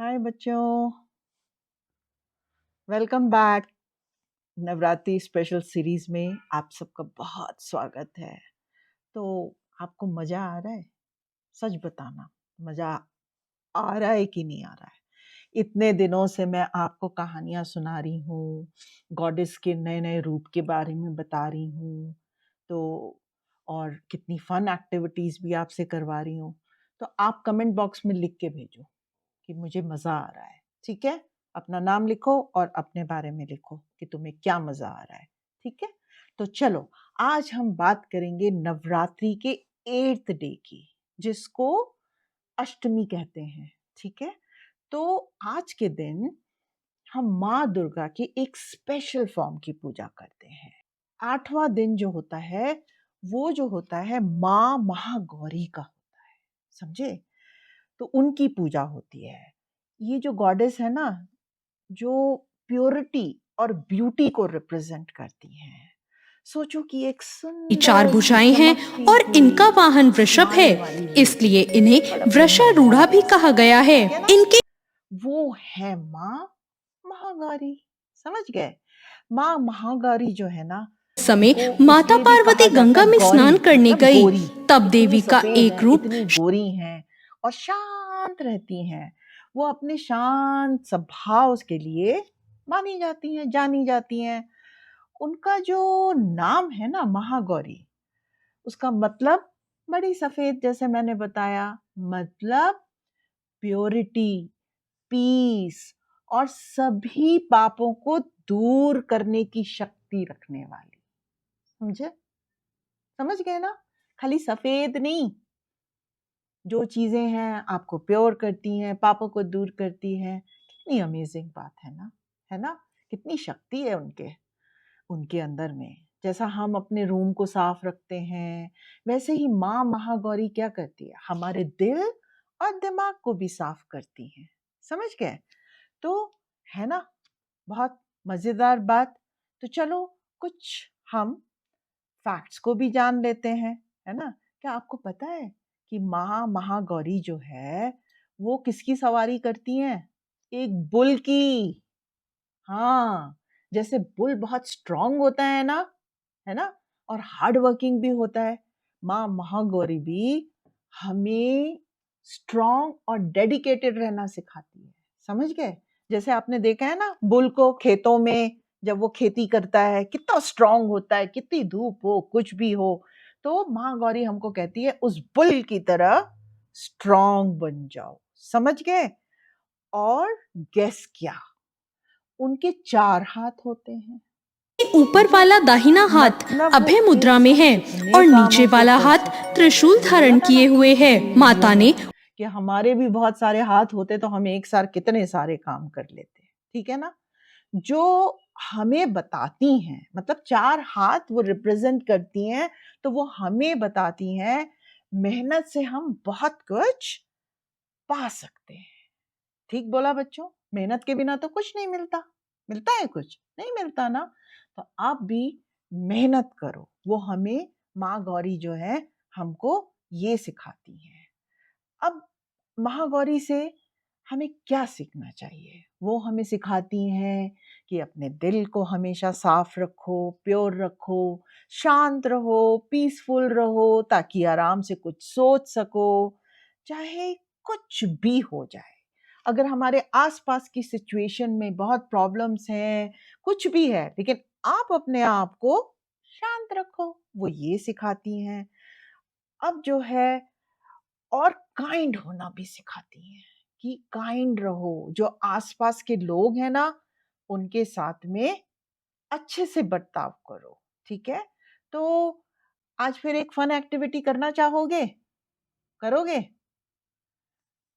हाय बच्चों, welcome back. Navratri special series में आप सबका बहुत स्वागत है। तो आपको मज़ा आ रहा है? सच बताना, मज़ा आ रहा है कि नहीं आ रहा है? इतने दिनों से मैं आपको कहानियाँ सुना रही हूँ, गॉडेस के नए नए रूप के बारे में बता रही हूँ, तो और कितनी फन एक्टिविटीज़ भी आपसे करवा रही हूँ। तो आप कमेंट बॉक्स में लिख के भेजो कि मुझे मज़ा आ रहा है। ठीक है, अपना नाम लिखो और अपने बारे में लिखो कि तुम्हें क्या मज़ा आ रहा है। ठीक है, तो चलो आज हम बात करेंगे नवरात्रि के 8th डे की, जिसको अष्टमी कहते हैं। ठीक है, तो आज के दिन हम माँ दुर्गा की एक स्पेशल फॉर्म की पूजा करते हैं। 8वां दिन जो होता है वो जो होता है माँ महागौरी का होता है, समझे? तो उनकी पूजा होती है। ये जो गॉडेस है ना, जो प्योरिटी और ब्यूटी को रिप्रेजेंट करती हैं। सोचो कि एक चार सुंदर सी भुजाएं हैं चमकती और इनका हुई वाहन वृषभ है, स्माइल वाली लेडी, इसलिए इन्हें बड़ा सुंदर वृषारूढ़ा भी कहा गया है। ठीक है ना? इनके वो है माँ महागौरी। समझ गए? माँ महागौरी जो है ना, समय वो माता इसलिए भी कहा पार्वती जाता गंगा है में गौरी, स्नान करने मतलब गई, गोरी। तब इतनी देवी का सफेद एक हैं, रूप इतनी गोरी हैं और शांत रहती हैं। वो अपने शांत स्वभाव के लिए मानी जाती हैं, जानी जाती हैं। उनका जो नाम है ना महागौरी, उसका मतलब बड़ी सफेद, जैसे मैंने बताया, मतलब प्योरिटी, पीस और सभी पापों को दूर करने की शक्ति रखने वाली। समझे? समझ गए ना? खाली सफेद नहीं, जो चीजें हैं आपको प्योर करती हैं, पापों को दूर करती हैं। कितनी अमेजिंग बात है ना? है ना? कितनी शक्ति है उनके उनके अंदर में। जैसा हम अपने रूम को साफ रखते हैं, वैसे ही माँ महागौरी क्या करती है, हमारे दिल और दिमाग को भी साफ करती हैं। समझ गए? तो है ना, बहुत मजेदार बात। तो चलो कुछ हम फैक्ट्स को भी जान लेते हैं, है ना? क्या आपको पता है कि माँ महागौरी जो है वो किसकी सवारी करती हैं? एक बुल की। हाँ, जैसे बुल बहुत स्ट्रांग होता है ना, और हार्ड वर्किंग भी होता है, माँ महागौरी भी हमें स्ट्रांग और डेडिकेटेड रहना सिखाती है। समझ गए? जैसे आपने देखा है ना, बुल को खेतों में जब वो खेती करता है कितना स्ट्रांग होता है, कितनी धूप हो कुछ भी हो, तो माँ गौरी हमको कहती है उस बुल की तरह स्ट्रांग बन जाओ। समझ गए? और गेस क्या, उनके 4 हाथ होते हैं। ऊपर समझे? वाला दाहिना हाथ मतलब वो अभय एक मुद्रा में साथ है कितने और नीचे कामों को वाला कर हाथ सकते हैं। त्रिशूल मैंने बोला धारण था ना किए हुए है। पिछली वीडियो माता में ने कि हमारे भी बहुत सारे हाथ होते तो हम एक साथ कितने सारे काम कर लेते। ठीक है ना? जो हमें बताती हैं, मतलब 4 हाथ वो रिप्रेजेंट करती हैं, तो वो हमें बताती हैं मेहनत से हम बहुत कुछ पा सकते हैं। ठीक बोला बच्चों? मेहनत के बिना तो कुछ नहीं मिलता। मिलता है कुछ? नहीं मिलता ना। तो आप भी मेहनत करो। वो हमें माँ गौरी जो है हमको ये सिखाती हैं। अब महागौरी से हमें क्या सीखना चाहिए? वो हमें सिखाती हैं कि अपने दिल को हमेशा साफ रखो, प्योर रखो, शांत रहो, पीसफुल रहो, ताकि आराम से कुछ सोच सको, चाहे कुछ भी हो जाए। अगर हमारे आसपास की सिचुएशन में बहुत प्रॉब्लम्स हैं, कुछ भी है, लेकिन आप अपने आप को शांत रखो, वो ये सिखाती हैं। अब जो है, और काइंड होना भी सिखाती हैं कि काइंड रहो, जो आसपास के लोग हैं ना, उनके साथ में अच्छे से बर्ताव करो। ठीक है? तो आज फिर एक फन एक्टिविटी करना चाहोगे? करोगे?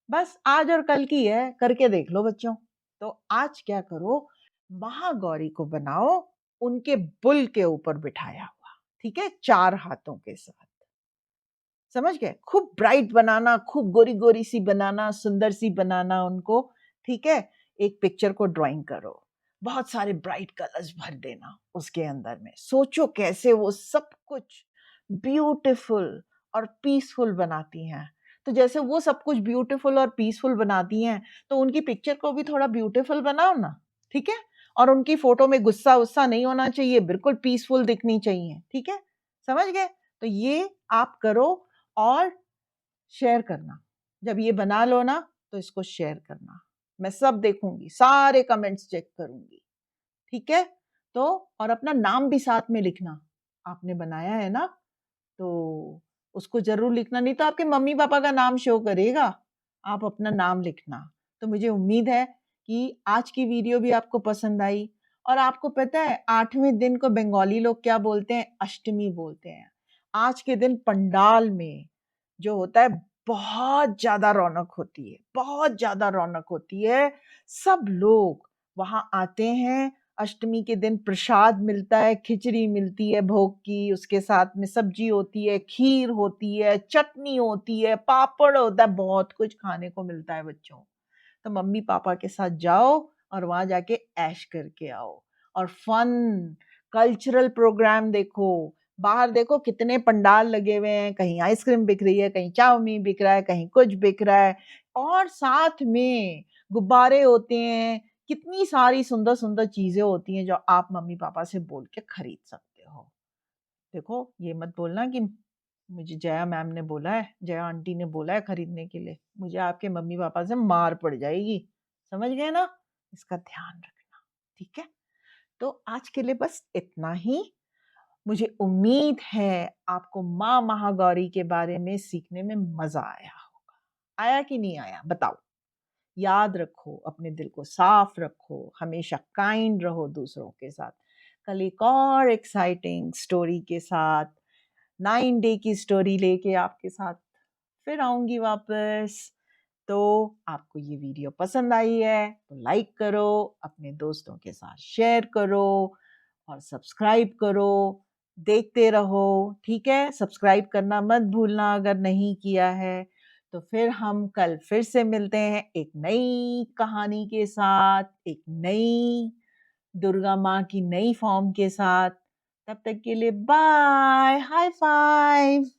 बस आज और कल की है, करके देख लो बच्चों। तो आज क्या करो, महागौरी को बनाओ उनके बुल के ऊपर बिठाया हुआ, ठीक है, 4 हाथों के साथ। समझ गए? खूब ब्राइट बनाना, खूब गोरी गोरी सी बनाना, सुंदर सी बनाना उनको। ठीक है? एक पिक्चर को ड्राइंग करो, बहुत सारे ब्राइट कलर्स भर देना उसके अंदर में। सोचो कैसे वो सब कुछ ब्यूटीफुल और पीसफुल बनाती हैं। तो जैसे वो सब कुछ ब्यूटीफुल और पीसफुल बनाती हैं, तो उनकी पिक्चर को भी थोड़ा ब्यूटीफुल बनाओ ना, ठीक है? और उनकी फोटो में गुस्सा-वुस्सा नहीं होना चाहिए, बिल्कुल पीसफुल दिखनी चाहिए, ठीक है? समझ गए? तो ये आप करो और शेयर करना। जब ये बना लो ना, तो इसको शेयर करना। मैं सब देखूँगी, सारे कमेंट्स चेक करूँगी, ठीक है? तो और अपना नाम भी साथ में लिखना। आपने बनाया है ना, तो उसको ज़रूर लिखना, नहीं तो आपके मम्मी-पापा का नाम शो करेगा। आप अपना नाम लिखना। तो मुझे उम्मीद है कि आज की वीडियो भी आपको पसंद आई और आपको पता है 8वें दिन को बंगाली लोग क्या बोलते हैं? अष्टमी बोलते हैं। आज के दिन पंडाल में जो होता है बहुत ज़्यादा रौनक होती है, बहुत ज़्यादा रौनक होती है। सब लोग वहाँ आते हैं, अष्टमी के दिन प्रसाद मिलता है, खिचड़ी मिलती है भोग की, उसके साथ में सब्जी होती है, खीर होती है, चटनी होती है, पापड़ होता है, बहुत कुछ खाने को मिलता है बच्चों। तो मम्मी-पापा के साथ जाओ और वहाँ जाके ऐश करके आओ और फन कल्चरल प्रोग्राम देखो। बाहर देखो कितने पंडाल लगे हुए हैं, कहीं आइसक्रीम बिक रही है, कहीं चाउमीन बिक रहा है, कहीं कुछ बिक रहा है और साथ में गुब्बारे होते हैं, कितनी सारी सुंदर-सुंदर चीज़ें होती हैं जो आप मम्मी-पापा से बोल के खरीद सकते हो। देखो, ये मत बोलना कि मुझे जया मैम ने बोला है, जया आंटी ने बोला है खरीदने के लिए। मुझे आपके मम्मी-पापा से मार पड़ जाएगी। समझ गए ना? इसका ध्यान रखना, ठीक है? तो आज के लिए बस इतना ही। मुझे उम्मीद है आपको माँ महागौरी के बारे में सीखने में मज़ा आया होगा। आया कि नहीं आया? बताओ। याद रखो, अपने दिल को साफ रखो, हमेशा काइंड रहो दूसरों के साथ। कल एक और एक्साइटिंग स्टोरी के साथ 9 डे की स्टोरी लेके आपके साथ फिर आऊँगी वापस। तो आपको ये वीडियो पसंद आई है तो लाइक करो, अपने दोस्तों के साथ शेयर करो और सब्सक्राइब करो। देखते रहो, ठीक है? सब्सक्राइब करना मत भूलना अगर नहीं किया है। तो फिर हम कल फिर से मिलते हैं एक नई कहानी के साथ, एक नई दुर्गा माँ की नई फॉर्म के साथ। तब तक के लिए बाय, हाई फाइव।